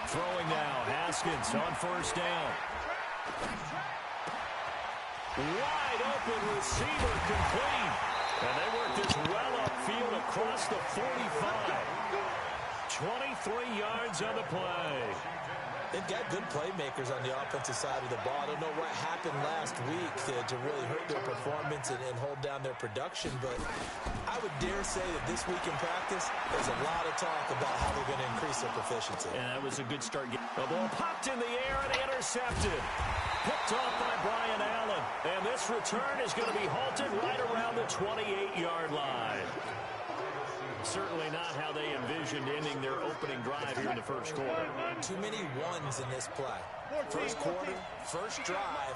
Throwing now, Haskins on first down. Wide open receiver complete. And they work this well upfield across the 45. 23 yards on the play. They've got good playmakers on the offensive side of the ball. I don't know what happened last week to really hurt their performance and hold down their production, but I would dare say that this week in practice, there's a lot of talk about how they're going to increase their proficiency. And that was a good start. The ball popped in the air and intercepted. Picked off by Brian Allen. And this return is going to be halted right around the 28-yard line. Certainly not how they envisioned ending their opening drive here in the first quarter. Too many ones in this play. First quarter, first drive,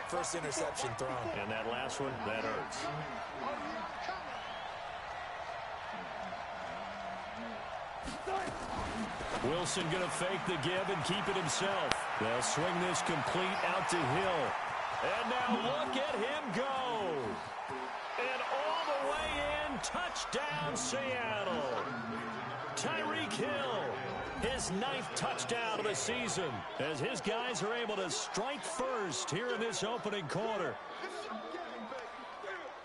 first interception thrown. And that last one, that hurts. Wilson going to fake the give and keep it himself. They'll swing this complete out to Hill. And now look at him go. And all the way in, touchdown Seattle. Tyreek Hill, his 9th touchdown of the season, as his guys are able to strike first here in this opening quarter.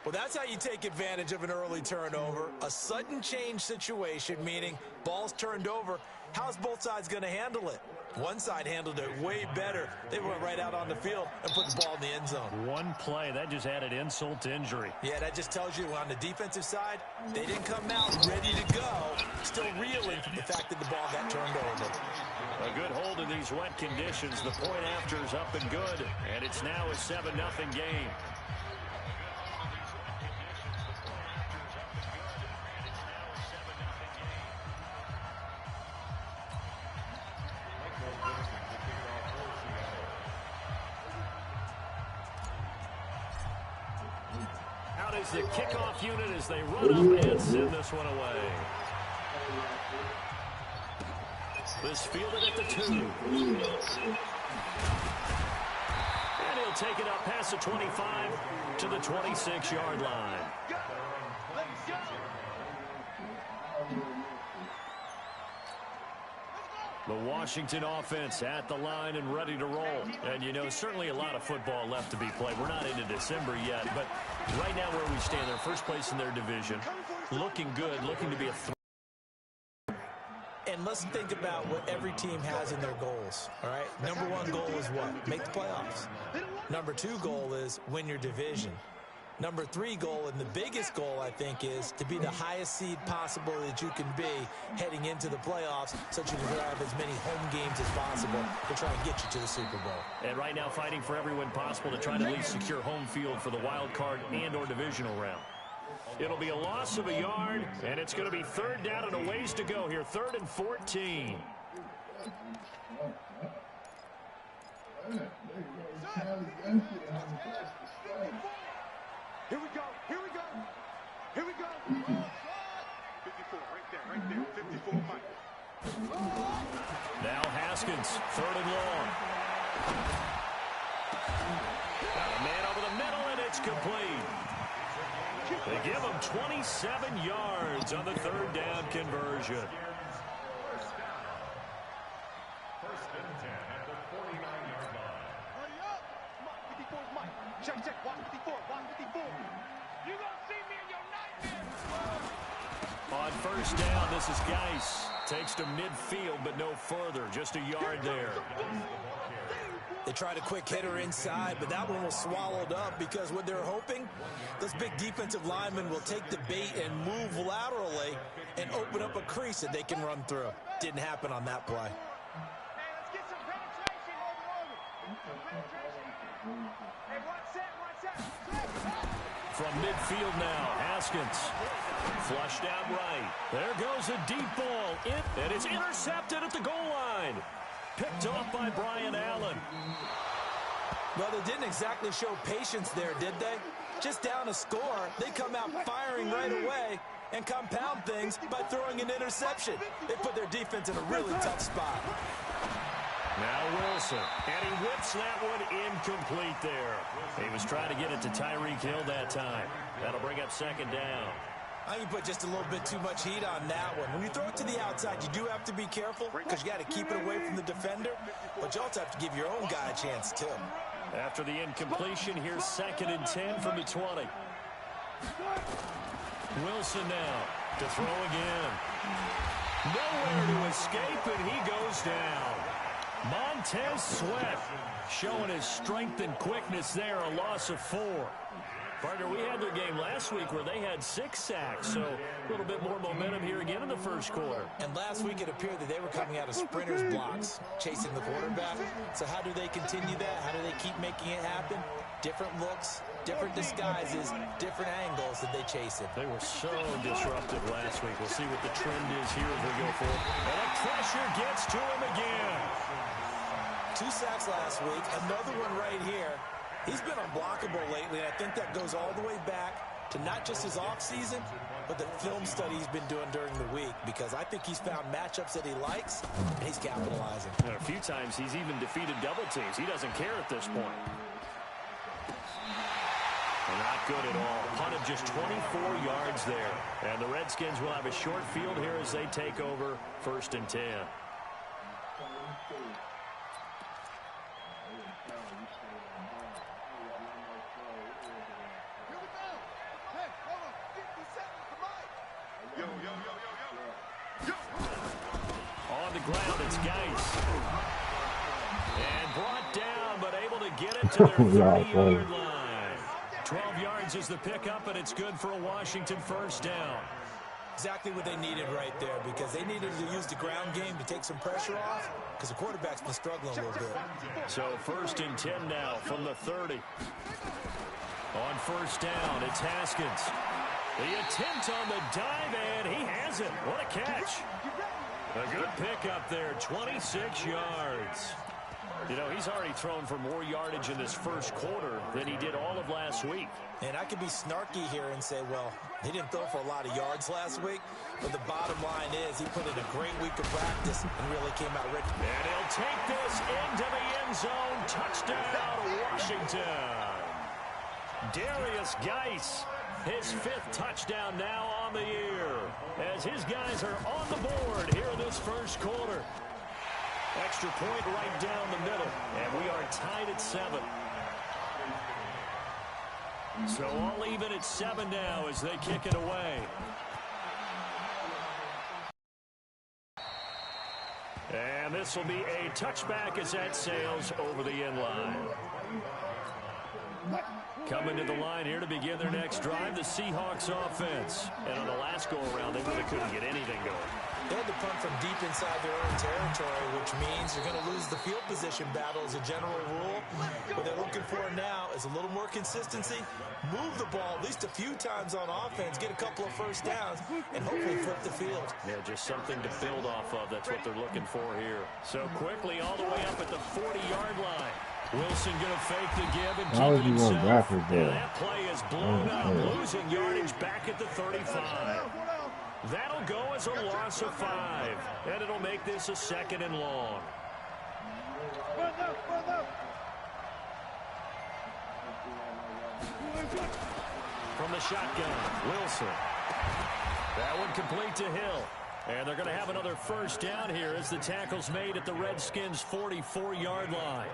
Well, that's how you take advantage of an early turnover. A sudden change situation, meaning ball's turned over. How's both sides going to handle it? One side handled it way better. They went right out on the field and put the ball in the end zone. One play, that just added insult to injury. Yeah, that just tells you on the defensive side, they didn't come out ready to go, still reeling from the fact that the ball got turned over. A good hold in these wet conditions. The point after is up and good, and it's now a 7-0 game. Is the kickoff unit as they run up and send this one away. This fielded at the 2. And he'll take it up past the 25 to the 26-yard line. The Washington offense at the line and ready to roll. And, you know, certainly a lot of football left to be played. We're not into December yet, but right now where we stand, they're first place in their division. Looking good, looking to be a threat. And let's think about what every team has in their goals, all right? Number 1 goal is what? Make the playoffs. Number 2 goal is win your division. Number 3 goal, and the biggest goal, I think, is to be the highest seed possible that you can be heading into the playoffs so that you can have as many home games as possible to try and get you to the Super Bowl. And right now fighting for every win possible to try to at least secure home field for the wild card and or divisional round. It'll be a loss of a yard, and it's going to be 3rd down and a ways to go here, 3rd and 14. Here we go, here we go, here we go. 54, right there, 54, Mike. Now Haskins, 3rd and long. Got a man over the middle, and it's complete. They give him 27 yards on the 3rd down conversion. First and 10 at the 49-yard line. Hurry up! 54 is Mike. Check, watch 54, watch 54. You gonna see me in your nightmares. On first down, this is Geis. Takes to midfield, but no further. Just a yard there. They tried a quick hitter inside, but that one was swallowed up because what they're hoping, those big defensive linemen will take the bait and move laterally and open up a crease that they can run through. Didn't happen on that play. Hey, let's get some penetration over. Hey, watch that. From midfield now, Haskins. Flushed out right. There goes a deep ball. And it's intercepted at the goal line. Picked off by Brian Allen. Well, they didn't exactly show patience there, did they? Just down a score, they come out firing right away and compound things by throwing an interception. They put their defense in a really tough spot. Now Wilson, and he whips that one incomplete there. He was trying to get it to Tyreek Hill that time. That'll bring up second down. I think you put just a little bit too much heat on that one. When you throw it to the outside, you do have to be careful because you got to keep it away from the defender, but you also have to give your own guy a chance too. After the incompletion, here's 2nd and 10 from the 20. Wilson now to throw again. Nowhere to escape, and he goes down. Montez Sweat showing his strength and quickness there, a loss of 4. Partner, we had their game last week where they had 6 sacks, so a little bit more momentum here again in the first quarter. And last week it appeared that they were coming out of sprinters blocks, chasing the quarterback. So how do they continue that? How do they keep making it happen? Different looks, different disguises, different angles that they chase it. They were so disruptive last week. We'll see what the trend is here as we go forward. And the pressure gets to him again. 2 sacks last week, another one right here. He's been unblockable lately, and I think that goes all the way back to not just his offseason, but the film study he's been doing during the week, because I think he's found matchups that he likes, and he's capitalizing. And a few times he's even defeated double teams. He doesn't care at this point. Not good at all. Punt of just 24 yards there. And the Redskins will have a short field here as they take over 1st and 10. On the ground, it's Geis. And brought down, but able to get it to their 30-yard line. 12 yards is the pickup, and it's good for a Washington first down. Exactly what they needed right there, because they needed to use the ground game to take some pressure off, because the quarterback's been struggling a little bit. So 1st and 10 now from the 30. On first down, it's Haskins. The attempt on the dive, and he has it. What a catch. A good pickup there, 26 yards. You know, he's already thrown for more yardage in this first quarter than he did all of last week. And I could be snarky here and say, well, he didn't throw for a lot of yards last week, but the bottom line is he put in a great week of practice and really came out ready. And he'll take this into the end zone. Touchdown, Washington. Darius Geis, his 5th touchdown now on the year, as his guys are on the board here in this first quarter. Extra point right down the middle, and we are tied at 7. So all even at 7 now as they kick it away. And this will be a touchback as that sails over the end line. Coming to the line here to begin their next drive, the Seahawks offense. And on the last go-around, they really couldn't get anything going. They had to punt from deep inside their own territory, which means you're going to lose the field position battle as a general rule. What they're looking for now is a little more consistency, move the ball at least a few times on offense, get a couple of first downs, and hopefully flip the field. Yeah, just something to build off of. That's what they're looking for here. So quickly all the way up at the 40-yard line. Wilson going to fake the give and keep it himself. And that play is blown up, losing yardage back at the 35. That'll go as a loss of 5, and it'll make this a 2nd and long. From the shotgun, Wilson. That one complete to Hill. And they're going to have another first down here as the tackle's made at the Redskins' 44-yard line.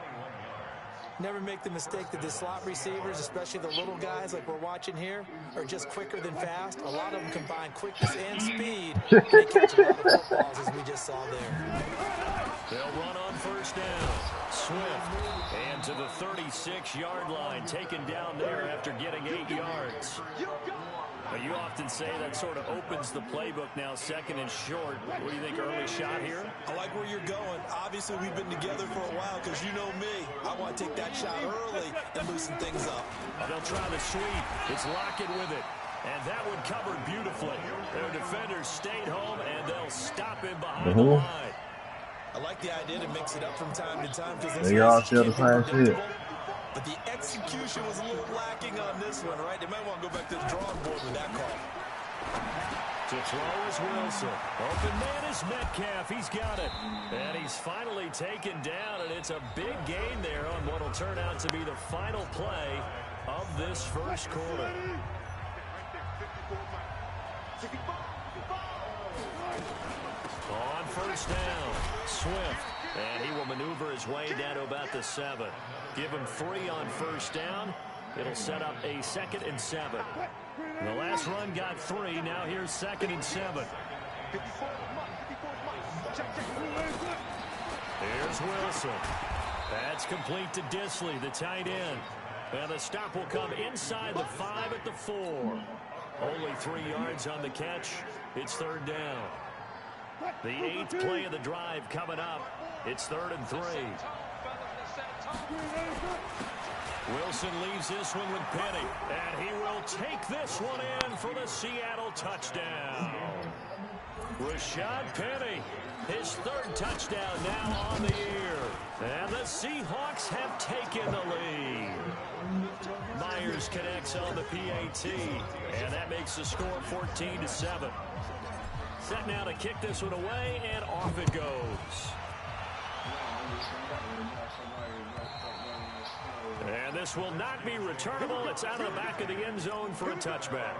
Never make the mistake that the slot receivers, especially the little guys like we're watching here, are just quicker than fast. A lot of them combine quickness and speed. And they catch a lot of footballs, as we just saw there. They'll run on first down. Swift. And to the 36-yard line, taken down there after getting 8 yards. But you often say that sort of opens the playbook now, 2nd and short. What do you think, early shot here? I like where you're going. Obviously, we've been together for a while because you know me. I want to take that shot early and loosen things up. They'll try the sweep. It's Lockett with it. And that one covered beautifully. Their defenders stayed home, and they'll stop him behind the line. I like the idea to mix it up from time to time because they all feel the same shit. But the execution was a little lacking on this one, right? They might want to go back to the drawing board with that call. To throw is Wilson. Open man is Metcalf. He's got it. And he's finally taken down, and it's a big gain there on what will turn out to be the final play of this first quarter. On first down, Swift. And he will maneuver his way down to about the 7. Give him 3 on first down. It'll set up a 2nd and 7. The last run got 3. Now here's 2nd and 7. Here's Wilson. That's complete to Disley, the tight end. And the stop will come inside the 5 at the 4. Only 3 yards on the catch. It's 3rd down. The 8th play of the drive coming up. It's 3rd and 3. Wilson leaves this one with Penny, and he will take this one in for the Seattle touchdown. Rashad Penny, his 3rd touchdown now on the year. And the Seahawks have taken the lead. Myers connects on the PAT, and that makes the score 14-7. Set now to kick this one away, and off it goes. And this will not be returnable. It's out of the back of the end zone for a touchback.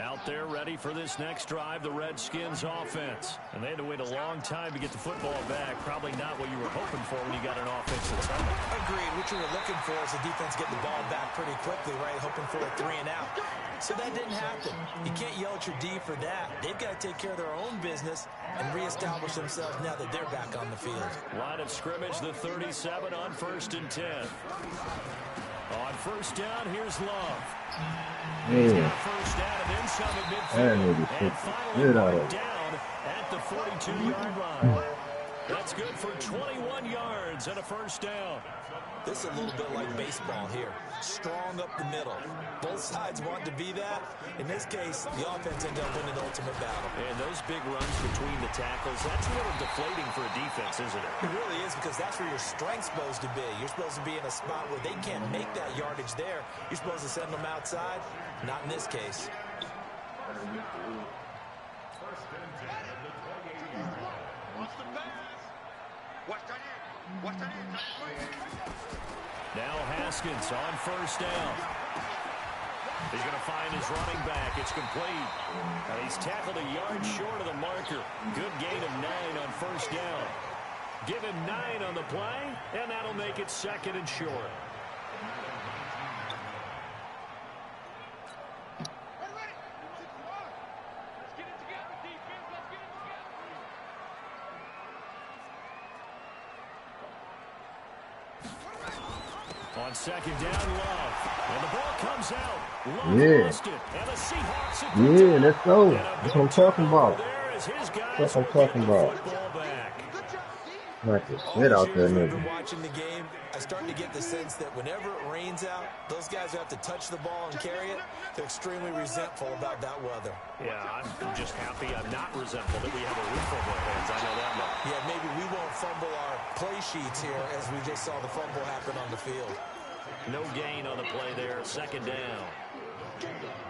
Out there ready for this next drive, the Redskins offense. And they had to wait a long time to get the football back. Probably not what you were hoping for when you got an offense that's hungry. Agreed. What you were looking for is the defense getting the ball back pretty quickly, right? Hoping for a 3 and out. So that didn't happen. You can't yell at your D for that. They've got to take care of their own business and reestablish themselves now that they're back on the field. Line of scrimmage, the 37 on 1st and 10. On first down, here's Love. Yeah. First down and then some at midfield. And finally down at the 42-yard line. That's good for 21 yards and a first down. This is a little bit like baseball here. Strong up the middle. Both sides want to be that. In this case, the offense ended up winning the ultimate battle. And those big runs between the tackles, that's a little deflating for a defense, isn't it? It really is, because that's where your strength's supposed to be. You're supposed to be in a spot where they can't make that yardage there. You're supposed to send them outside. Not in this case. Now Haskins on first down. He's going to find his running back. It's complete. He's tackled a yard short of the marker. Good gain of 9 on first down. Give him 9 on the play, and that'll make it 2nd and short. On 2nd down, Love. And the ball comes out. Love lost it. And the Seahawks let's go. That's what I'm talking about. That's what I'm talking about. Like this shit out there, nigga. Watching the game, I start to get the sense that whenever it rains out, those guys who have to touch the ball and carry it, they're extremely resentful about that weather. Yeah, I'm just happy I'm not resentful that we have a roof over our heads. I know that much. Yeah, maybe we won't fumble our play sheets here as we just saw the fumble happen on the field. No gain on the play there. 2nd down.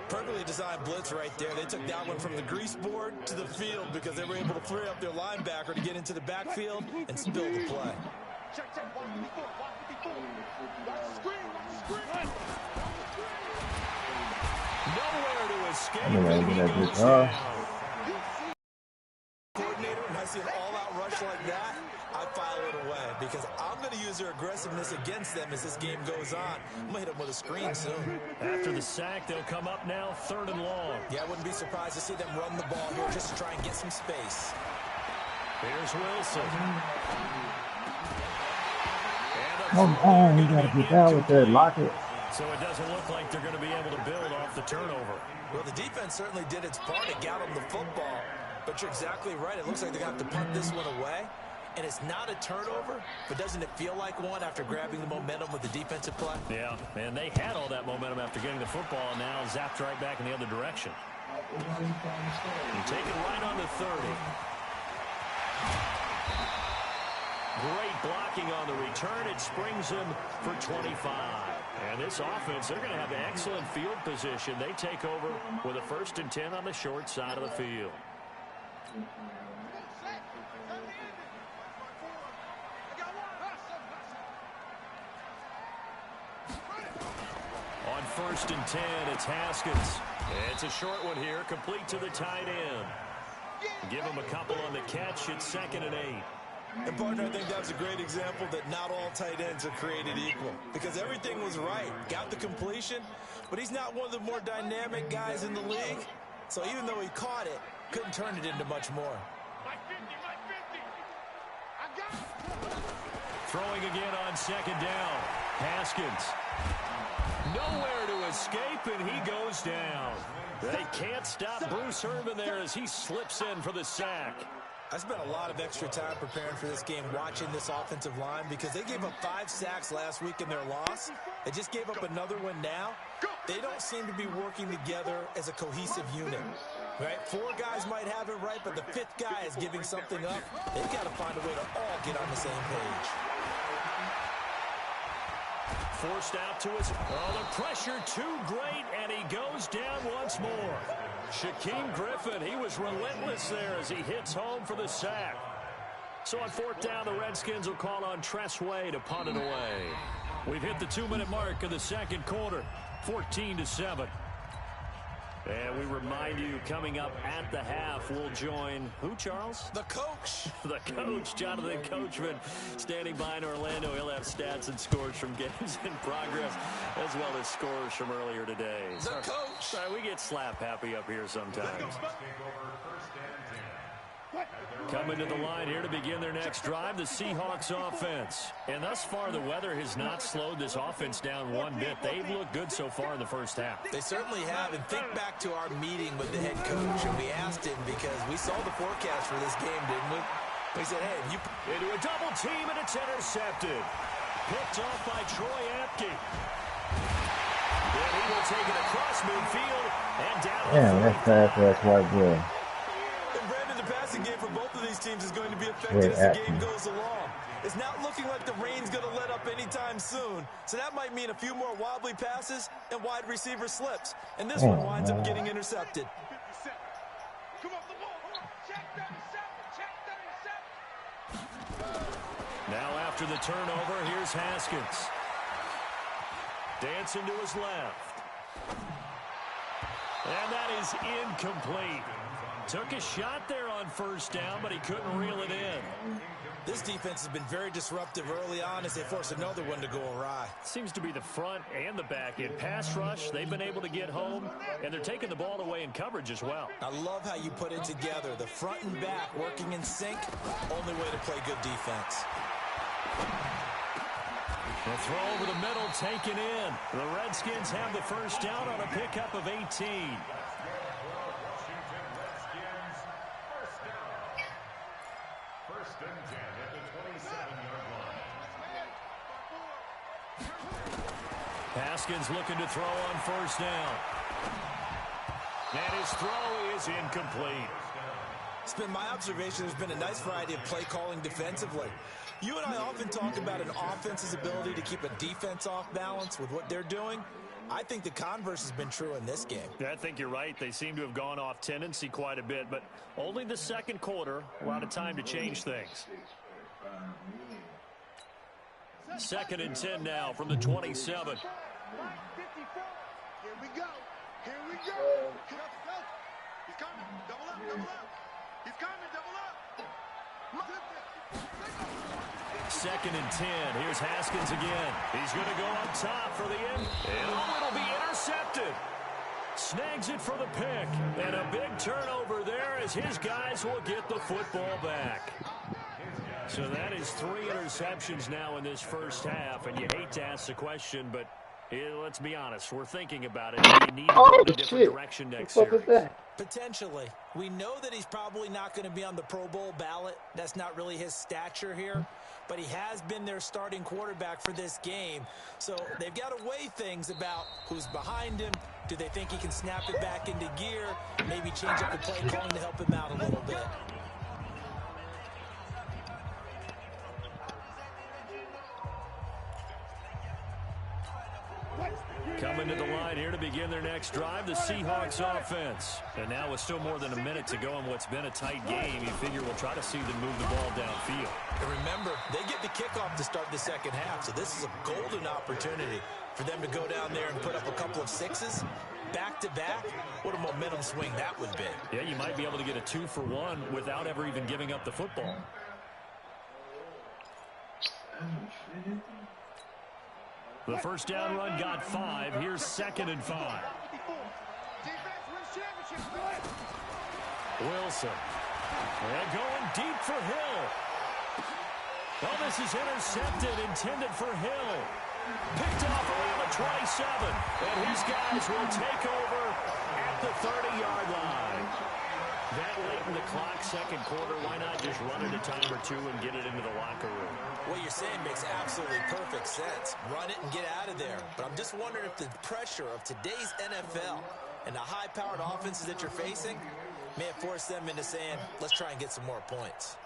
Perfectly designed blitz right there. They took that one from the grease board to the field because they were able to free up their linebacker to get into the backfield and spill the play. Nowhere to escape. Coordinator, when I see an all-out rush like that, I file it away because I'm going to use their aggressiveness against them as this game goes on. I'm going to hit them with a screen soon. After the sack, they'll come up now 3rd and long. Yeah, I wouldn't be surprised to see them run the ball here just to try and get some space. Here's Wilson. Come on, you got to get down with that. Lock it. So it doesn't look like they're going to be able to build off the turnover. Well, the defense certainly did its part to got them the football. But you're exactly right. It looks like they're going to have to punt this one away. And it's not a turnover, but doesn't it feel like one after grabbing the momentum with the defensive play? Yeah, and they had all that momentum after getting the football, and now zapped right back in the other direction. And take it right on the 30. Great blocking on the return. It springs him for 25. And this offense, they're going to have excellent field position. They take over with a 1st and 10 on the short side of the field. On 1st and 10, it's Haskins. It's a short one here, complete to the tight end. Give him a couple on the catch. It's 2nd and 8. And, partner, I think that was a great example that not all tight ends are created equal, because everything was right. Got the completion, but he's not one of the more dynamic guys in the league. So even though he caught it, couldn't turn it into much more. Throwing again on 2nd down. Haskins. Nowhere to escape, and he goes down. They can't stop Bruce Irvin there as he slips in for the sack. I spent a lot of extra time preparing for this game watching this offensive line because they gave up 5 sacks last week in their loss. They just gave up another one now. They don't seem to be working together as a cohesive unit. Right? 4 guys might have it right, but the 5th guy is giving something up. They've got to find a way to all get on the same page. Forced out to his... Oh, the pressure too great, and he goes down once more. Shaquem Griffin, he was relentless there as he hits home for the sack. So on 4th down, the Redskins will call on Tress Way to punt it away. We've hit the 2-minute mark of the 2nd quarter, 14-7. And we remind you, coming up at the half, we'll join who, Charles? The coach. The coach, Jonathan Coachman, standing by in Orlando. He'll have stats and scores from games in progress, as well as scores from earlier today. The coach. Sorry, we get slap happy up here sometimes. Coming to the line here to begin their next drive, the Seahawks offense. And thus far, the weather has not slowed this offense down one bit. They've looked good so far in the first half. They certainly have. And think back to our meeting with the head coach. And we asked him because we saw the forecast for this game, didn't we? We said, hey, you... Into a double team, and it's intercepted. Picked off by Troy Apke. And he will take it across midfield and down. Yeah, that's fast, that's right there. The passing game for both of these teams is going to be affected as the game goes along. It's not looking like the rain's going to let up anytime soon, so that might mean a few more wobbly passes and wide receiver slips. And this one winds up getting intercepted. Now after the turnover, here's Haskins. Dancing to his left. And that is incomplete. Took a shot there on 1st down, but he couldn't reel it in. This defense has been very disruptive early on as they force another one to go awry. Seems to be the front and the back end. Pass rush, they've been able to get home, and they're taking the ball away in coverage as well. I love how you put it together. The front and back working in sync, only way to play good defense. The throw over the middle taken in. The Redskins have the 1st down on a pickup of 18. Haskins looking to throw on 1st down. And his throw is incomplete. It's been my observation there's been a nice variety of play calling defensively. You and I often talk about an offense's ability to keep a defense off balance with what they're doing. I think the converse has been true in this game. Yeah, I think you're right. They seem to have gone off tendency quite a bit, but only the 2nd quarter. A lot of time to change things. 2nd and 10 now from the 27. Here we go. Here we go. He's coming. Double up, double up. He's coming, double up. 2nd and 10. Here's Haskins again. He's going to go up top for the end. And it'll be intercepted. Snags it for the pick. And a big turnover there as his guys will get the football back. So that is 3 interceptions now in this first half. And you hate to ask the question, but let's be honest. We're thinking about it. You need to go in a different direction next series. Potentially. We know that he's probably not going to be on the Pro Bowl ballot. That's not really his stature here. But he has been their starting quarterback for this game. So they've got to weigh things about who's behind him. Do they think he can snap it back into gear? Maybe change up the play calling to help him out a little bit. Coming to the line here to begin their next drive, the Seahawks offense. And now with still more than a minute to go in what's been a tight game, you figure we'll try to see them move the ball downfield. And remember, they get the kickoff to start the second half, so this is a golden opportunity for them to go down there and put up a couple of sixes back-to-back. What a momentum swing that would be. Yeah, you might be able to get a 2-for-1 without ever even giving up the football. The first down run got 5. Here's 2nd and 5. Wilson. And going deep for Hill. Well, this is intercepted, intended for Hill. Picked off around the 27. And his guys will take over at the 30-yard line. That late in the clock, second quarter, why not just run it a time or two and get it into the locker room? What you're saying makes absolutely perfect sense. Run it and get out of there. But I'm just wondering if the pressure of today's NFL and the high-powered offenses that you're facing may have forced them into saying, let's try and get some more points.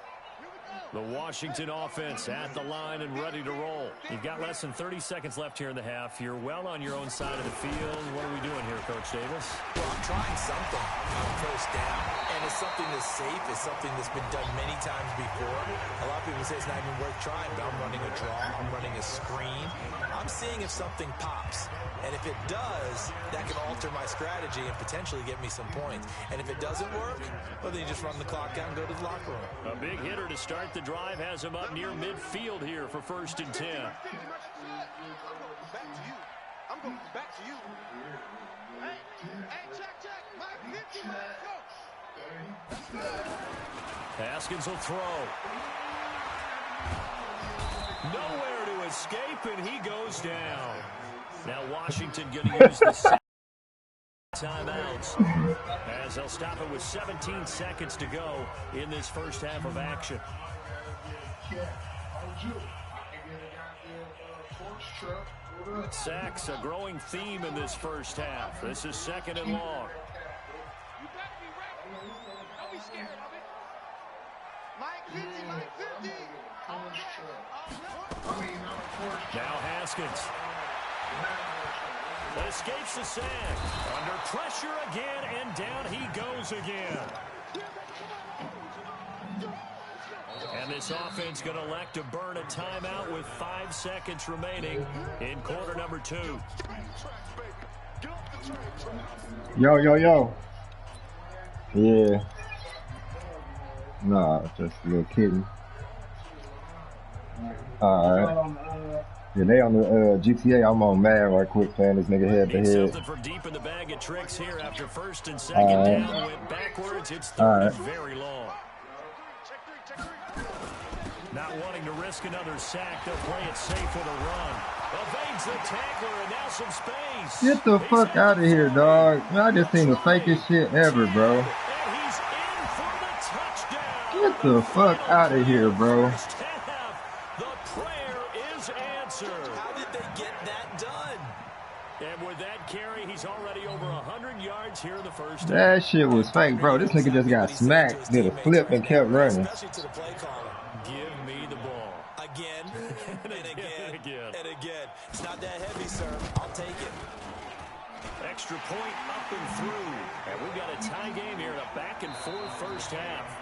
The Washington offense at the line and ready to roll. You've got less than 30 seconds left here in the half. You're well on your own side of the field. What are we doing here, Coach Davis? Well, I'm trying something on first down. And it's something that's safe. It's something that's been done many times before. A lot of people say it's not even worth trying, but I'm running a draw. I'm running a screen. I'm seeing if something pops. And if it does, that can alter my strategy and potentially get me some points. And if it doesn't work, well, then you just run the clock out and go to the locker room. A big hitter to start the drive has him up near midfield here for 1st and 10. I'm going back to you. Hey, check. My 50, let's go. Haskins will throw. Nowhere to escape, and he goes down. Now Washington going to use the timeouts as they'll stop it with 17 seconds to go in this first half of action. Sacks, a growing theme in this first half. This is 2nd and long. You better be ready. Don't be scared of it. Mike 50. Now Haskins. Escapes the sand. Under pressure again, and down he goes again. And this offense going to elect to burn a timeout with 5 seconds remaining in quarter number 2. Yo. Yeah. Nah, just a little kitten. Alright. Yeah, they on the GTA. I'm on mad right quick, playing this nigga head to head. Something from deep in the bag of tricks here after 1st and 2nd down. Went backwards. It's 3rd and very long. Not wanting to risk another sack, they'll play it safe with a run. Evades the tackler, and now some space. Get the fuck out of here, dog. Man, I just seen the fakest shit ever, bro. And he's in for the touchdown. Get the fuck out of here, bro. The prayer is answered. How did they get that done? And with that carry, he's already over 100 yards here in the first half. That shit was fake, bro. This nigga just got smacked, did a flip, and kept running. Especially to the play caller. Give me the ball. Again, and again. It's not that heavy, sir. I'll take it. Extra point up and through. And we've got a tie game here in a back-and-forth first half.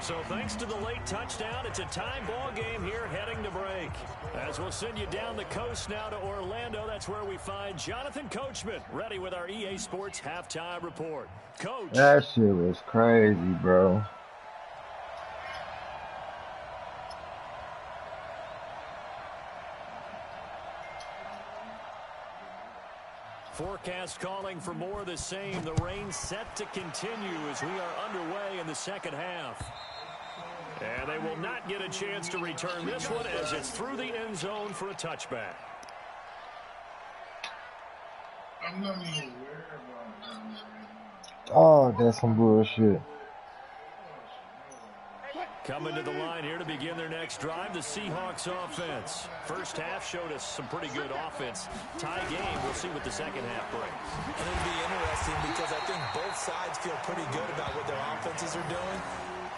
So thanks to the late touchdown, it's a tie ball game here heading to break. As we'll send you down the coast now to Orlando, that's where we find Jonathan Coachman, ready with our EA Sports halftime report. Coach. That shit was crazy, bro. Forecast calling for more of the same. The rain set to continue as we are underway in the second half. And they will not get a chance to return this one as it's through the end zone for a touchback. Oh, that's some bullshit. Coming to the line here to begin their next drive, the Seahawks offense. First half showed us some pretty good offense. Tie game, we'll see what the second half brings. And it'll be interesting because I think both sides feel pretty good about what their offenses are doing.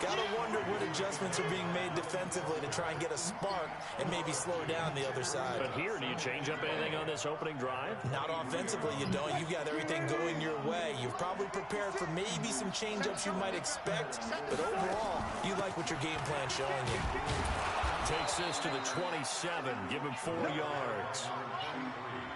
Got to wonder what adjustments are being made defensively to try and get a spark and maybe slow down the other side. But here, do you change up anything on this opening drive? Not offensively, you don't. You've got everything going your way. You've probably prepared for maybe some change-ups you might expect, but overall, you like what your game plan's showing you. Takes this to the 27, give him 4 yards.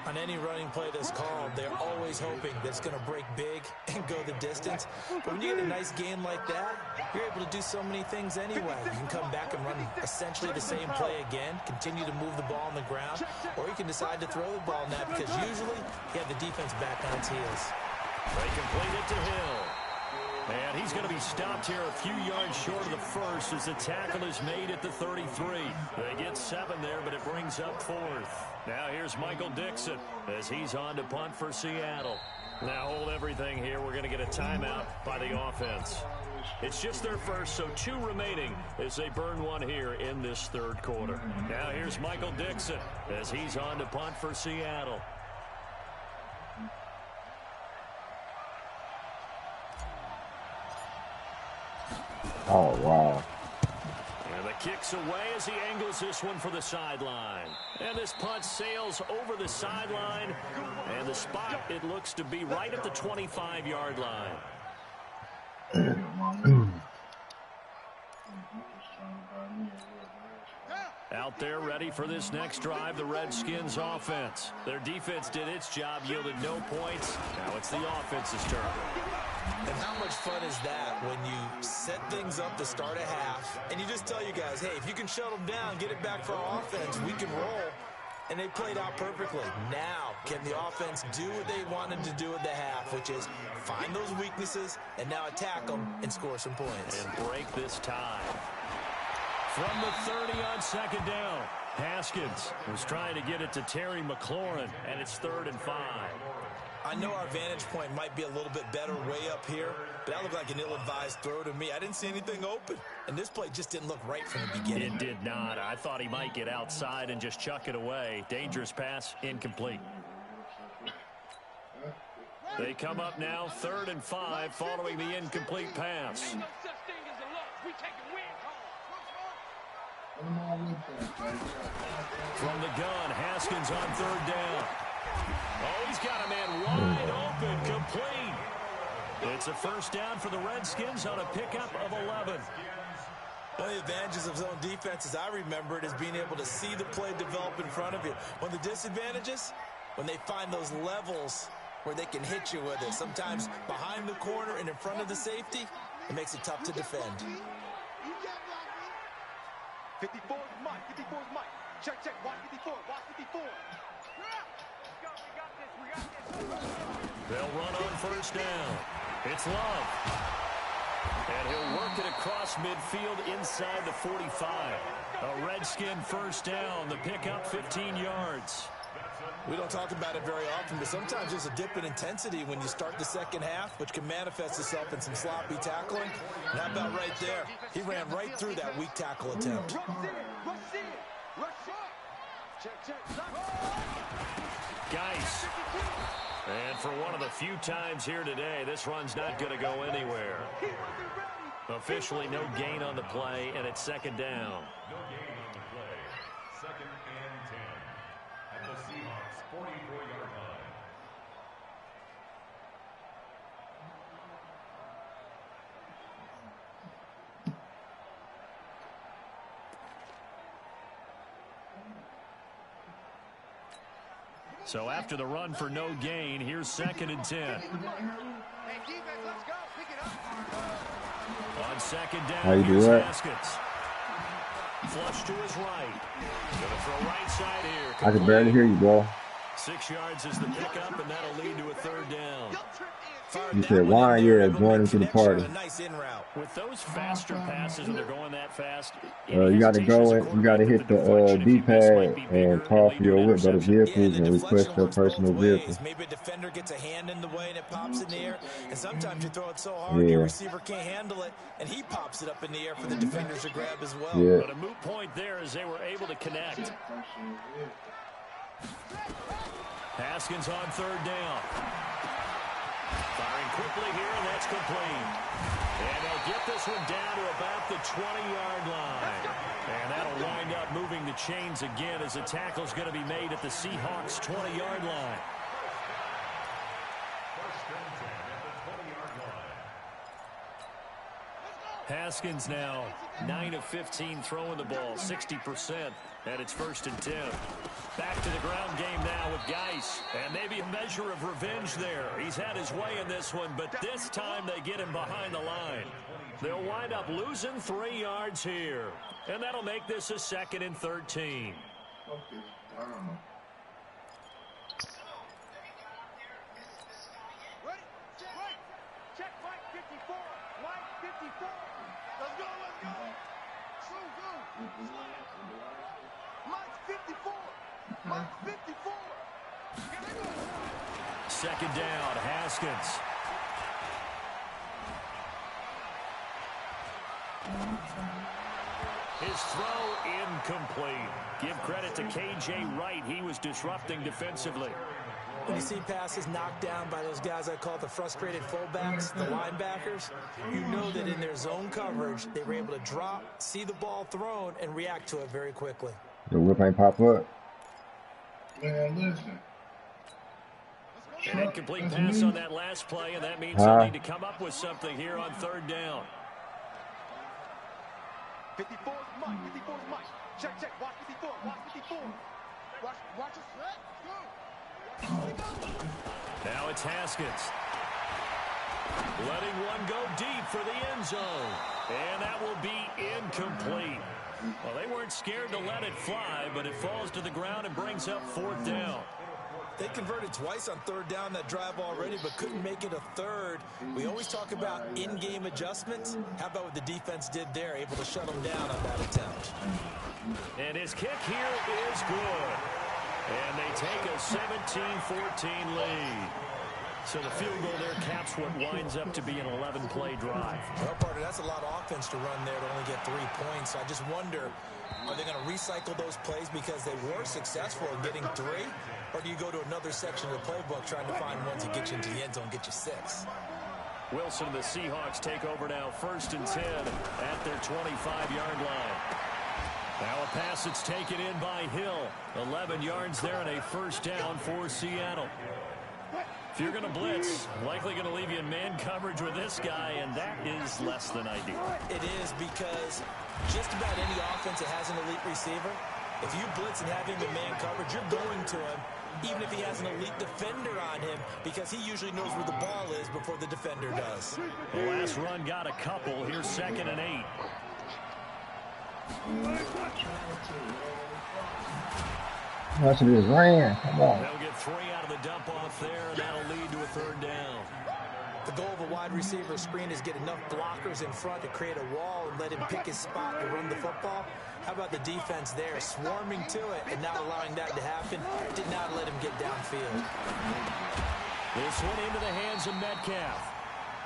On any running play that's called, they're always hoping that it's going to break big and go the distance. But when you get a nice game like that, you're able to do so many things anyway. You can come back and run essentially the same play again, continue to move the ball on the ground, or you can decide to throw the ball now because usually you have the defense back on its heels. They complete it to Hill. And he's going to be stopped here a few yards short of the first as the tackle is made at the 33. They get 7 there, but it brings up 4th. Now here's Michael Dixon as he's on to punt for Seattle. Now hold everything here. We're going to get a timeout by the offense. It's just their first, so 2 remaining as they burn 1 here in this 3rd quarter. Now here's Michael Dixon as he's on to punt for Seattle. Oh, wow. And the kick's away as he angles this one for the sideline. And this punt sails over the sideline. And the spot, it looks to be right at the 25-yard line. Out there ready for this next drive, the Redskins offense. Their defense did its job, yielded no points. Now it's the offense's turn. And how much fun is that when you set things up to start a half and you just tell you guys, hey, if you can shut them down, get it back for our offense, we can roll. And they played out perfectly. Now, can the offense do what they wanted to do at the half, which is find those weaknesses and now attack them and score some points. And break this tie. From the 30 on 2nd down, Haskins was trying to get it to Terry McLaurin, and it's 3rd and 5. I know our vantage point might be a little bit better way up here, but that looked like an ill-advised throw to me. I didn't see anything open, and this play just didn't look right from the beginning. It did not. I thought he might get outside and just chuck it away. Dangerous pass, incomplete. They come up now, 3rd and 5, following the incomplete pass. From the gun, Haskins on 3rd down. Oh, he's got a man wide open, complete. It's a 1st down for the Redskins on a pickup of 11. One of the advantages of zone defense, as I remember it, is being able to see the play develop in front of you. One of the disadvantages, when they find those levels where they can hit you with it, sometimes behind the corner and in front of the safety, it makes it tough to defend. 54 is Mike. 54 is Mike. Check, check. Watch 54. Watch 54. They'll run on 1st down. It's Love. And he'll work it across midfield inside the 45. A Redskin 1st down. The pickup 15 yards. We don't talk about it very often, but sometimes there's a dip in intensity when you start the 2nd half, which can manifest itself in some sloppy tackling. And how about right there? He ran right through that weak tackle attempt. Geis. And for one of the few times here today, this run's not going to go anywhere. Officially no gain on the play, and it's 2nd down. No gain on the play. 2nd and 10. At the Seahawks 44-yard line. So after the run for no gain, here's 2nd and 10. On 2nd down, how you here's do that? Haskins. Flush to his right. Gonna throw right side here. I can barely hear you, bro. 6 yards is the pickup, and that'll lead to a 3rd down. You said why? Yeah, join into the party. Nice in route. With those faster passes, and they're going that fast, You got to go in. You got to hit the D-pad and call for your whip, go to vehicles and request your personal vehicle. Maybe a defender gets a hand in the way and it pops in the air, and sometimes you throw it so hard your receiver can't handle it, and he pops it up in the air for the defenders to grab as well. Yeah. But a moot point there as they were able to connect. Haskins on 3rd down. Firing quickly here, and that's complete. And they'll get this one down to about the 20-yard line. And that'll wind up moving the chains again as the tackle's going to be made at the Seahawks' 20-yard line. Haskins now 9 of 15 throwing the ball, 60%, and it's 1st and 10. Back to the ground game now with Geis, and maybe a measure of revenge there. He's had his way in this one, but this time they get him behind the line. They'll wind up losing 3 yards here, and that'll make this a 2nd and 13. Check Mike 54. Mike 54. Let's go, let's go. Mike 54. Mike 54. Here they go. 2nd down, Haskins. His throw incomplete. Give credit to K.J. Wright. He was disrupting defensively. When you see passes knocked down by those guys I call the frustrated fullbacks, the linebackers, you know that in their zone coverage, they were able to drop, see the ball thrown, and react to it very quickly. The whip ain't pop up. Man, listen. An incomplete pass on that last play, and that means they'll need to come up with something here on 3rd down. 54 is Mike. 54 is Mike. Check, check. Watch 54. Watch 54. Watch it. Let's go. Now it's Haskins. Letting one go deep for the end zone. And that will be incomplete. Well, they weren't scared to let it fly, but it falls to the ground and brings up 4th down. They converted twice on 3rd down that drive already, but couldn't make it a 3rd. We always talk about in-game adjustments. How about what the defense did there, able to shut them down on that attempt? And his kick here is good. And they take a 17-14 lead. So the field goal there caps what winds up to be an 11-play drive. Well, partner, that's a lot of offense to run there to only get 3 points. I just wonder, are they going to recycle those plays because they were successful in getting 3? Or do you go to another section of the playbook trying to find ones that get you into the end zone, get you 6? Wilson and the Seahawks take over now, 1st and 10 at their 25-yard line. Now a pass that's taken in by Hill. 11 yards there and a 1st down for Seattle. If you're going to blitz, likely going to leave you in man coverage with this guy, and that is less than ideal. It is, because just about any offense that has an elite receiver, if you blitz and have him in man coverage, you're going to him, even if he has an elite defender on him, because he usually knows where the ball is before the defender does. The last run got a couple. Here's 2nd and 8. That's what it is. Ran. Come on. They'll get 3 out of the dump off there, and that'll lead to a 3rd down. The goal of a wide receiver screen is get enough blockers in front to create a wall and let him pick his spot to run the football. How about the defense there, swarming to it and not allowing that to happen? Did not let him get downfield. This one into the hands of Metcalf.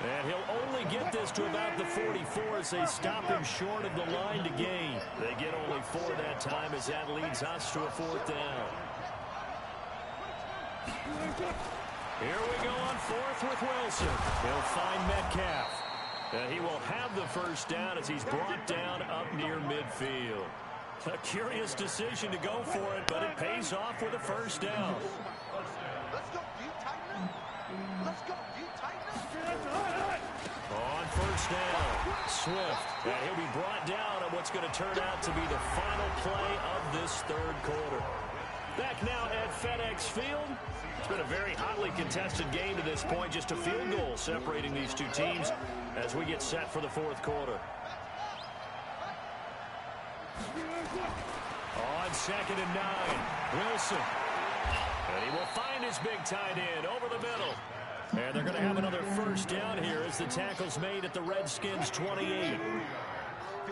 And he'll only get this to about the 44 as they stop him short of the line to gain. They get only 4 that time as that leads us to a 4th down. Here we go on 4th with Wilson. He'll find Metcalf. And he will have the 1st down as he's brought down up near midfield. A curious decision to go for it, but it pays off with a 1st down. Let's go. Do you tighten up? Let's go. Do you tighten up? On 1st down, Swift. And he'll be brought down on what's going to turn out to be the final play of this 3rd quarter. Back now at FedEx Field. It's been a very hotly contested game to this point. Just a field goal separating these two teams as we get set for the 4th quarter. On 2nd and 9, Wilson. And he will find his big tight end over the middle. And they're going to have another 1st down here as the tackle's made at the Redskins' 28.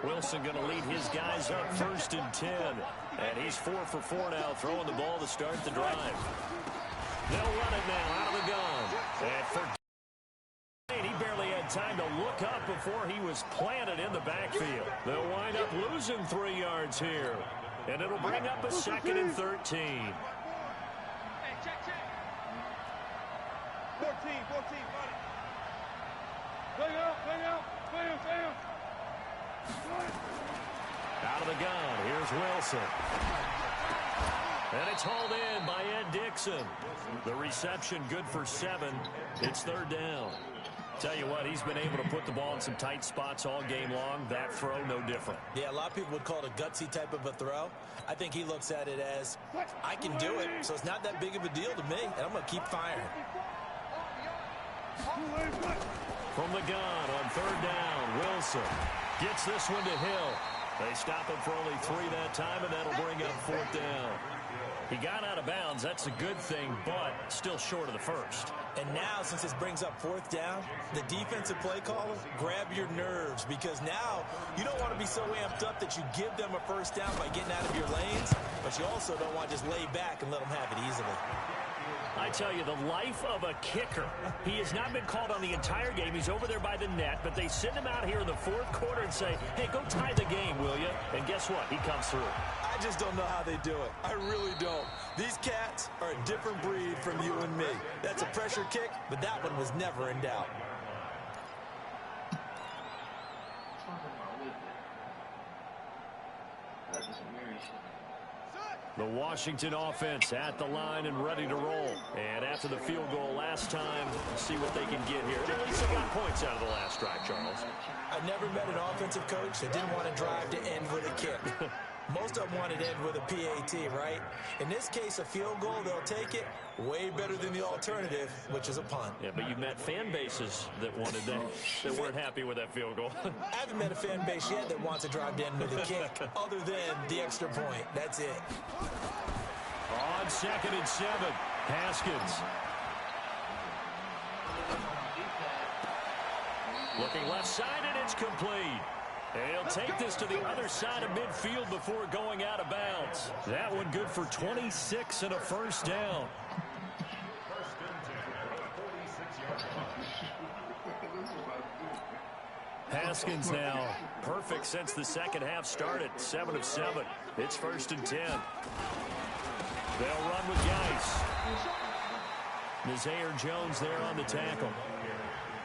Wilson going to lead his guys up 1st and 10. And he's 4 for 4 now, throwing the ball to start the drive. They'll run it now out of the gun. And for he barely had time to look up before he was planted in the backfield. They'll wind up losing 3 yards here. And it'll bring up a 2nd and 13. Out of the gun, here's Wilson. And it's hauled in by Ed Dixon. The reception good for 7. It's 3rd down. Tell you what, he's been able to put the ball in some tight spots all game long. That throw, no different. Yeah, a lot of people would call it a gutsy type of a throw. I think he looks at it as, I can do it, so it's not that big of a deal to me, and I'm going to keep firing. From the gun on 3rd down, Wilson gets this one to Hill. They stop him for only 3 that time, and that'll bring up 4th down. He got out of bounds. That's a good thing, but still short of the first. And now, since this brings up 4th down, the defensive play caller, grab your nerves, because now you don't want to be so amped up that you give them a first down by getting out of your lanes, but you also don't want to just lay back and let them have it easily. I tell you, the life of a kicker. He has not been called on the entire game. He's over there by the net, but they send him out here in the 4th quarter and say, hey, go tie the game, will you? And guess what? He comes through. I just don't know how they do it. I really don't. These cats are a different breed from you and me. That's a pressure kick, but that one was never in doubt. The Washington offense at the line and ready to roll. And after the field goal last time, see what they can get here. At least they got points out of the last drive, Charles. I've never met an offensive coach that didn't want to drive to end with a kick. Most of them wanted to end with a PAT, right? In this case, a field goal, they'll take it. Way better than the alternative, which is a punt. Yeah, but you've met fan bases that wanted that weren't happy with that field goal. I haven't met a fan base yet that wants to drive to end with a kick, other than the extra point. That's it. On 2nd and 7, Haskins. Looking left side, and it's complete. And he'll take this to the other side of midfield before going out of bounds. That one good for 26 and a first down. Haskins now perfect since the second half started. 7 of 7. It's 1st and 10. They'll run with Geis. Nazaire Jones there on the tackle.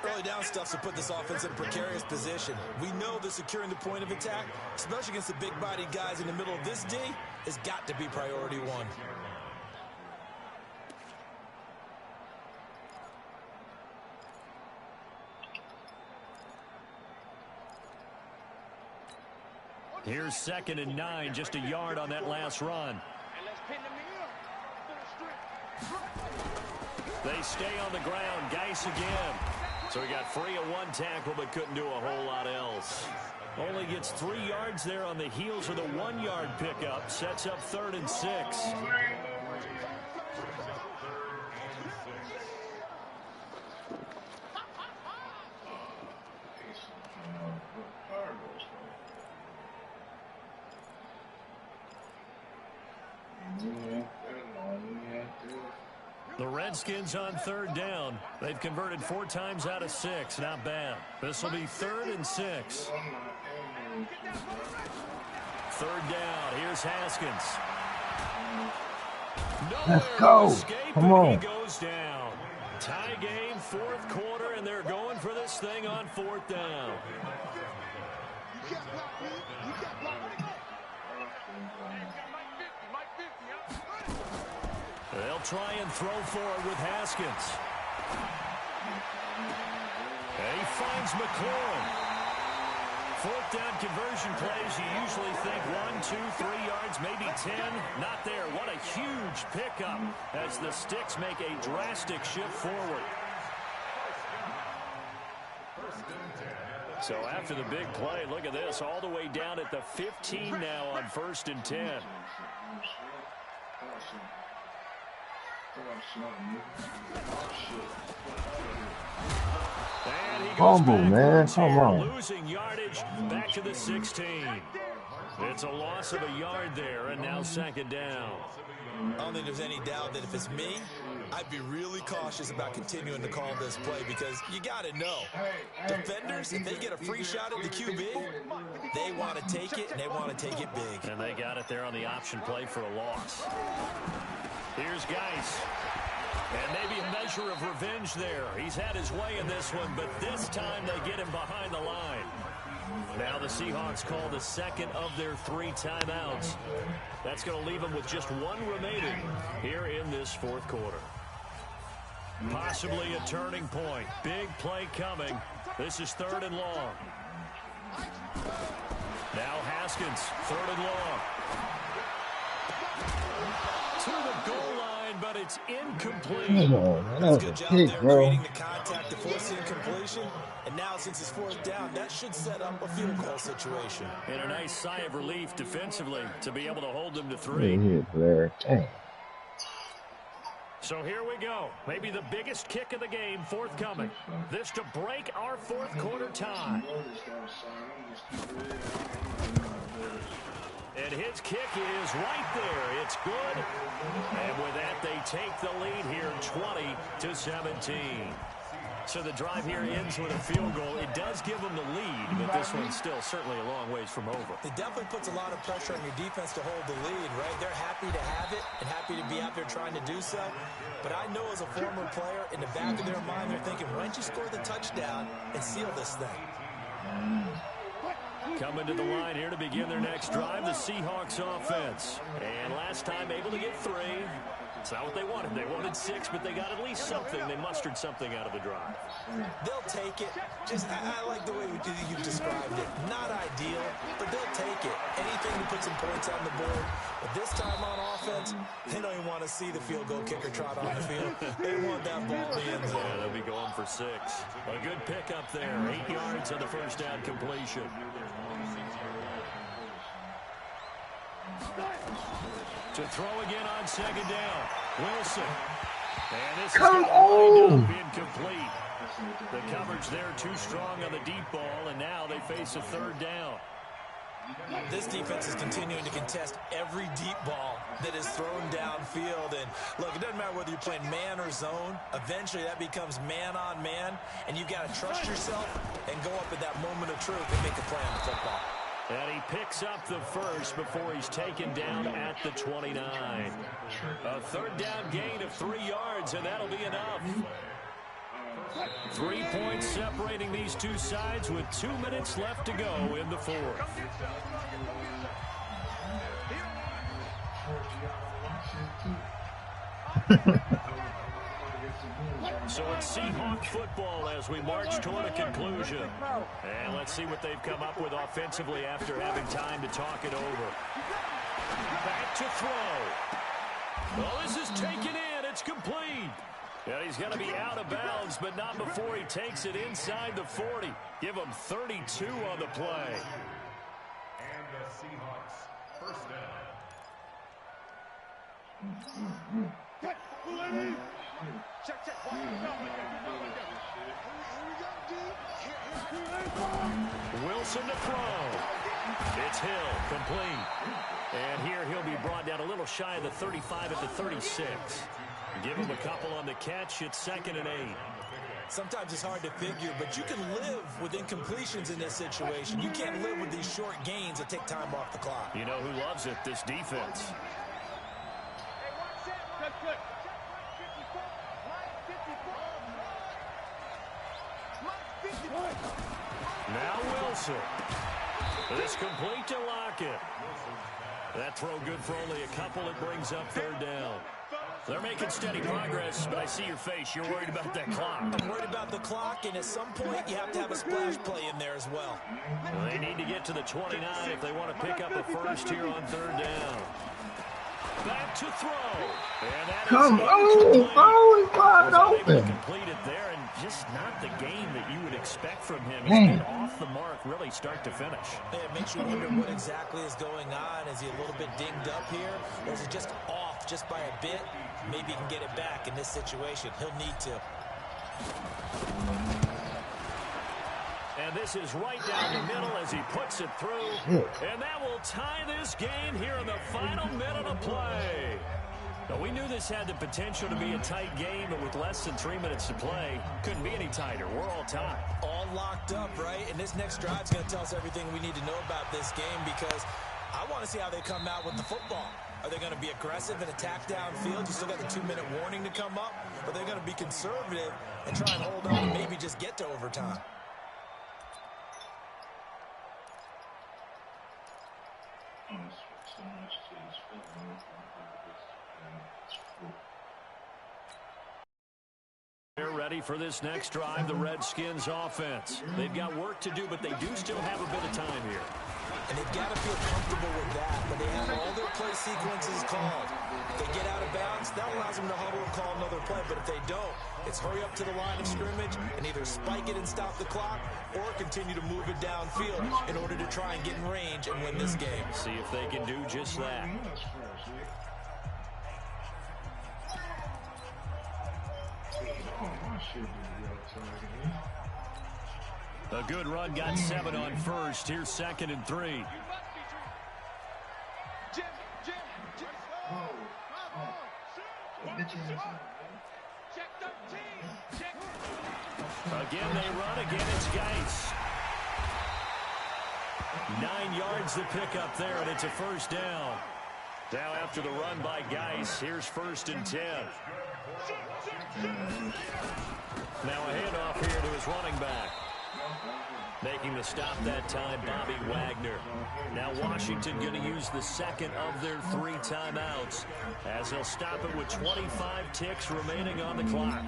Early down stuff to put this offense in a precarious position. We know that securing the point of attack, especially against the big-bodied guys in the middle of this D, has got to be priority 1. Here's 2nd and 9, just a yard on that last run. They stay on the ground. Geis again. So he got free of 1 tackle, but couldn't do a whole lot else. Only gets 3 yards there on the heels of the 1-yard pickup. Sets up 3rd and 6. The Redskins on 3rd down. They've converted 4 times out of 6. Not bad. This will be 3rd and 6. 3rd down. Here's Haskins. Let's go. Come on. He goes down. Tie game, 4th quarter, and they're going for this thing on 4th down. They'll try and throw for it with Haskins. And he finds McLaurin. 4th down conversion plays, you usually think 1, 2, 3 yards, maybe 10. Not there. What a huge pickup as the Sticks make a drastic shift forward. So after the big play, look at this, all the way down at the 15 now on 1st and 10. And he goes Fumble, backwards man. Come here, on. losing yardage back to the 16. It's a loss of a yard there, and now 2nd down. I don't think there's any doubt that if it's me, I'd be really cautious about continuing to call this play because you got to know. Defenders, if they get a free shot at the QB, they want to take it, and they want to take it big. And they got it there on the option play for a loss. Here's Geis. And maybe a measure of revenge there. He's had his way in this one, but this time they get him behind the line. Now the Seahawks call the second of their 3 timeouts. That's going to leave them with just 1 remaining here in this fourth quarter. Possibly a turning point. Big play coming. This is 3rd and long. Now Haskins, 3rd and long. To the goal line, but it's incomplete. That's a good job there creating the contact to force the incompletion. And now since it's 4th down, that should set up a field goal situation. And a nice sigh of relief defensively to be able to hold them to 3. So here we go. Maybe the biggest kick of the game forthcoming. This to break our fourth quarter tie. And his kick is right there. It's good. And with that, they take the lead here 20-17. So the drive here ends with a field goal. It does give them the lead, but this one's still certainly a long ways from over. It definitely puts a lot of pressure on your defense to hold the lead, right? They're happy to have it and happy to be out there trying to do so. But I know as a former player, in the back of their mind, they're thinking, why don't you score the touchdown and seal this thing? Coming to the line here to begin their next drive, the Seahawks offense. And last time able to get 3. It's not what they wanted. They wanted 6, but they got at least something. They mustered something out of the drive. They'll take it. I like the way you described it. Not ideal, but they'll take it. Anything to put some points on the board. But this time on offense, they don't even want to see the field goal kicker trot on the field. They want that ball in the end zone. Yeah, they'll be going for 6. A good pickup there. 8 yards on the first down completion. To throw again on 2nd down. Wilson. And this is incomplete. The coverage there too strong on the deep ball, and now they face a 3rd down. This defense is continuing to contest every deep ball that is thrown downfield. And look, it doesn't matter whether you're playing man or zone. Eventually that becomes man on man, and you've got to trust yourself and go up at that moment of truth and make a play on the football. And he picks up the first before he's taken down at the 29. A 3rd down gain of 3 yards, and that'll be enough. 3 points separating these two sides with 2 minutes left to go in the fourth. So it's Seahawk football as we march toward a conclusion. And let's see what they've come up with offensively after having time to talk it over. Back to throw. Well, this is taken in. It's complete. And he's going to be out of bounds, but not before he takes it inside the 40. Give him 32 on the play. And the Seahawks first down. Check. Wilson to throw. It's Hill, complete. And here he'll be brought down a little shy of the 35 at the 36. Give him a couple on the catch. It's 2nd and 8. Sometimes it's hard to figure, but you can live with incompletions in this situation. You can't live with these short gains that take time off the clock. You know who loves it? This defense. Good. Now Wilson. This complete to Lockett. That throw good for only a couple. It brings up 3rd down. They're making steady progress, but I see your face. You're worried about that clock. I'm worried about the clock, and at some point you have to have a splash play in there as well. They need to get to the 29 if they want to pick up a first here on 3rd down. Back to throw. And that Come on, he's wide open. Complete it there, and just not the game that you would expect from him. He's been off the mark, really, start to finish. It makes you wonder what exactly is going on. Is he a little bit dinged up here, or is it just off just by a bit? Maybe he can get it back in this situation. He'll need to. And this is right down the middle as he puts it through. And that will tie this game here in the final minute of play. Now, we knew this had the potential to be a tight game, but with less than 3 minutes to play, couldn't be any tighter. We're all tied. All locked up, right? And this next drive is going to tell us everything we need to know about this game, because I want to see how they come out with the football. Are they going to be aggressive and attack downfield? You still got the 2-minute warning to come up. Or are they going to be conservative and try and hold on and maybe just get to overtime? They're ready for this next drive, the Redskins offense. They've got work to do, but they do still have a bit of time here. And they've got to feel comfortable with that, but they have all their play sequences called. If they get out of bounds, that allows them to huddle and call another play, but if they don't, it's hurry up to the line of scrimmage and either spike it and stop the clock or continue to move it downfield in order to try and get in range and win this game. See if they can do just that. A good run, got 7 on first. Here's 2nd and 3. Again, they run. Again, it's Geis. 9 yards to pick up there, and it's a first down. Now after the run by Geis, here's 1st and 10. Now a handoff here to his running back. Making the stop that time, Bobby Wagner. Now Washington going to use the second of their 3 timeouts as they'll stop it with 25 ticks remaining on the clock.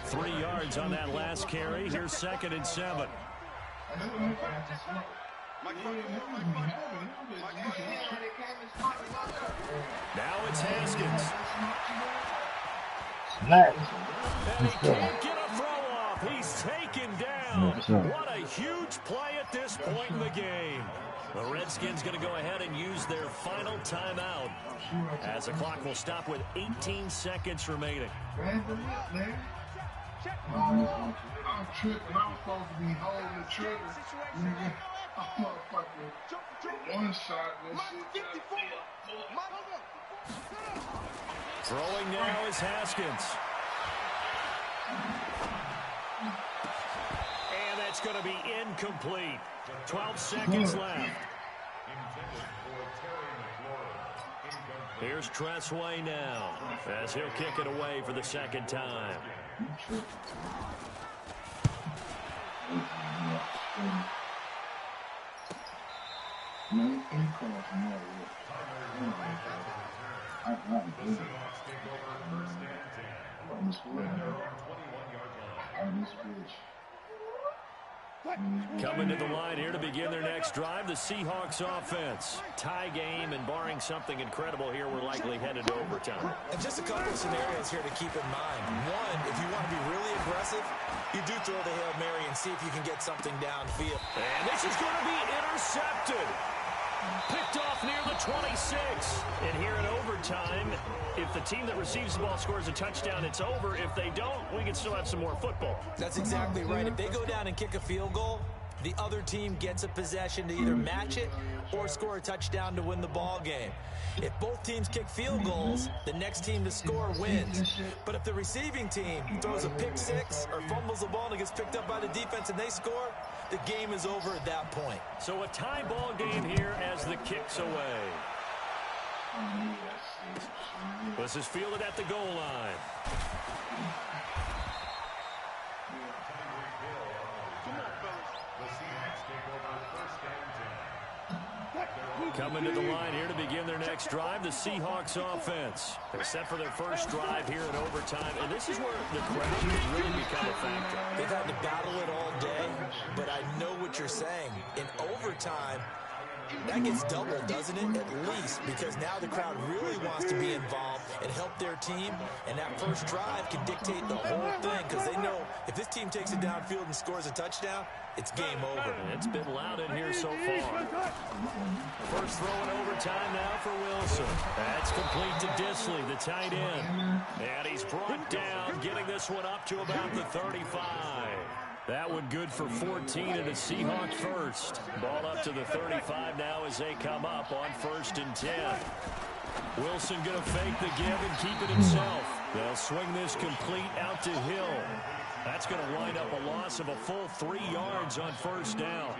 3 yards on that last carry. Here's 2nd and 7. Now it's Haskins. Snap. And he can't get a throw off. He's taken down. What a huge play at this point in the game. The Redskins going to go ahead and use their final timeout as the clock will stop with 18 seconds remaining. I'm tripping. I'm supposed to be holding the trigger. Nigga, I'm motherfucking one shot. Throwing now is Haskins. And that's going to be incomplete. 12 seconds left. Here's Tressway now as he'll kick it away for the 2nd time. Coming to the line here to begin their next drive, the Seahawks offense. Tie game, and barring something incredible here, we're likely headed to overtime. And just a couple of scenarios here to keep in mind. One, if you want to be really aggressive, you do throw the Hail Mary and see if you can get something downfield. And this is going to be intercepted. Picked off near the 26. And here in overtime, if the team that receives the ball scores a touchdown, it's over. If they don't, we can still have some more football. That's exactly right. If they go down and kick a field goal, the other team gets a possession to either match it or score a touchdown to win the ball game. If both teams kick field goals, the next team to score wins. But if the receiving team throws a pick six or fumbles the ball and it gets picked up by the defense and they score, the game is over at that point. So a tie ball game here as the kick's away. This is fielded at the goal line. Coming to the line here to begin their next drive, the Seahawks offense. They're set for their first drive here in overtime, and this is where the crowd can really become a factor. They've had to battle it all day, but I know what you're saying. In overtime, that gets doubled, doesn't it? At least, because now the crowd really wants to be involved and help their team, and that first drive can dictate the whole thing, because they know if this team takes it downfield and scores a touchdown, it's game over. It's been loud in here so far. First throw in overtime now for Wilson. That's complete to Disley, the tight end. And he's brought down, getting this one up to about the 35. That one good for 14 and a Seahawk first. Ball up to the 35 now as they come up on 1st and 10. Wilson going to fake the give and keep it himself. They'll swing this complete out to Hill. That's going to wind up a loss of a full 3 yards on 1st down.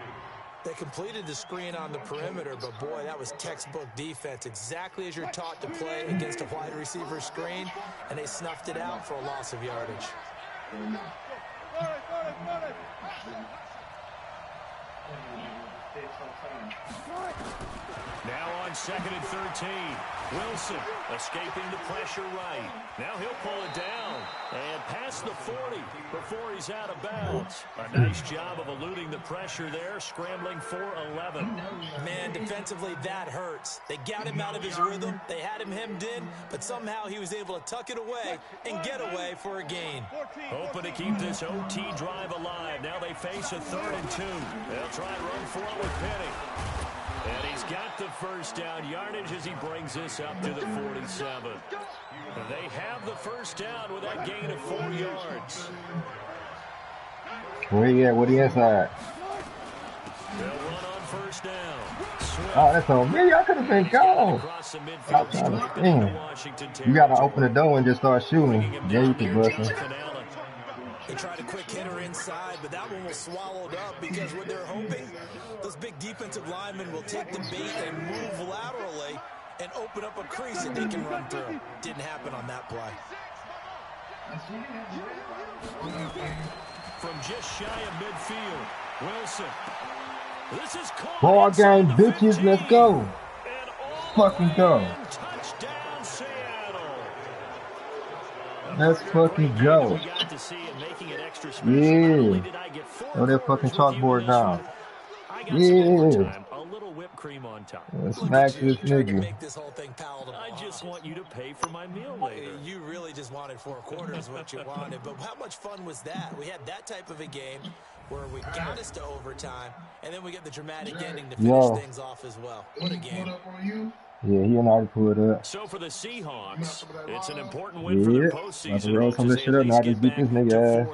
They completed the screen on the perimeter, but boy, that was textbook defense, exactly as you're taught to play against a wide receiver screen, and they snuffed it out for a loss of yardage. Now on 2nd and 13. Wilson escaping the pressure right. Now he'll pull it down and past the 40 before he's out of bounds. A nice job of eluding the pressure there, scrambling for 11. Man, defensively, that hurts. They got him out of his rhythm. They had him hemmed in, but somehow he was able to tuck it away and get away for a gain. Hoping to keep this OT drive alive. Now they face a 3rd and 2. They'll try and run for it with Penny. And he's got the first down yardage as he brings this up to the 47. They have the first down with that gain of 4 yards. Where he at? What he inside? They'll run on first down. Swift. Oh, that's on me. I could have been gone. Stop trying to spin. You got to open the door and just start shooting. Then you can bust him. They tried a quick hitter inside, but that one was swallowed up because what they're hoping, those big defensive linemen will take the bait and move laterally and open up a crease that they can run through. Didn't happen on that play. From just shy of midfield, Wilson. This is caught. Ball game, bitches. Let's go. Fucking go. Touchdown, Seattle. Let's fucking go. Yeah. Oh, that fucking chalkboard down. Yeah. A little whipped cream on top. Smack this nigga. Make this whole thing palatable. I just want you to pay for my meal later. You really just wanted 4 quarters, what you wanted. But how much fun was that? We had that type of a game where we got us to overtime, and then we get the dramatic ending to finish things off as well. What a game. Yeah, he and I pulled up. So for the Seahawks, it's an important win for their postseason. Roll some of this shit up. Now just beat this nigga ass.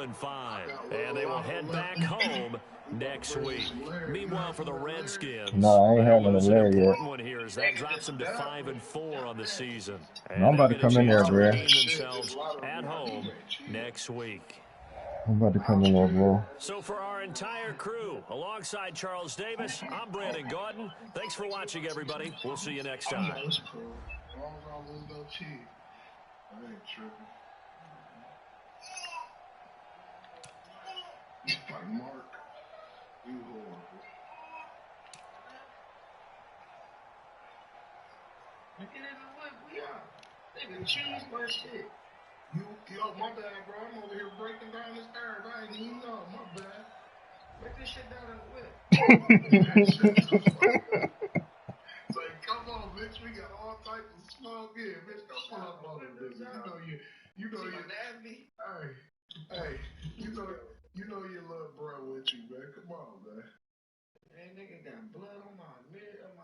And they will head back home next week. Meanwhile, for the Redskins, no, I ain't having a leg yet. One here is that drops them to 5-4 on the season. And I'm about to come in there, bro. Themselves at home next week. I'm about to come in there, bro. So for our entire crew, alongside Charles Davis, I'm Brandon Gordon. Thanks for watching, everybody. We'll see you next time. Mark, you horrible. Look at what we are. They can choose my shit. Yo, my bad, bro. I'm over here breaking down this earth. I ain't even know. My bad. Break this shit down in the whip. It's like, come on, bitch. We got all types of small gear, bitch. Come on, bitch. You know you nasty. Hey, you know your little bro with you, man. Come on, man. Hey, nigga got blood on my mirror, on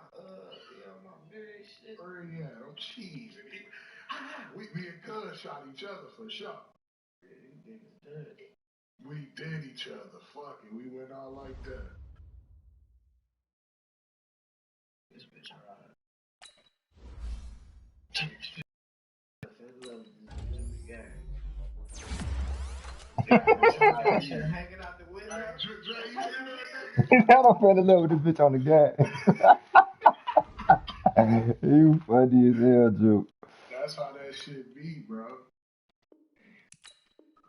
my mirror shit. Where you at? I'm cheesing. We and Cuz shot each other for sure. Yeah, these niggas did. We did each other. Fuck it. We went out like that. This bitch alright. Hanging out the window. I fell in love with this bitch on the game. You funny as hell, Joe. That's how that shit be, bro.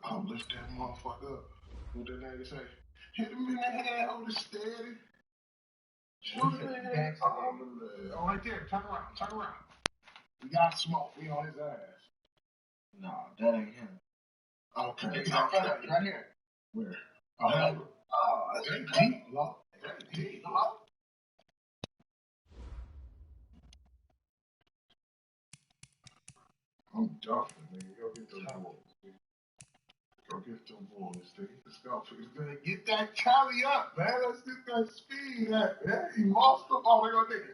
Oh, lift that motherfucker up. What that nigga say? Hit him in the head, hold it steady. Shoot him in the head. Oh, right there. Turn around. We got smoke. We on his ass. Nah, that ain't him. Okay. Right here. Where? It ain't deep, low. It ain't deep, low. I'm duffing, nigga. Go get those boys. Go get them boys, nigga. Let's go. Get that cali up, man. Let's get that speed up, man. He lost them. Oh, they go, nigga.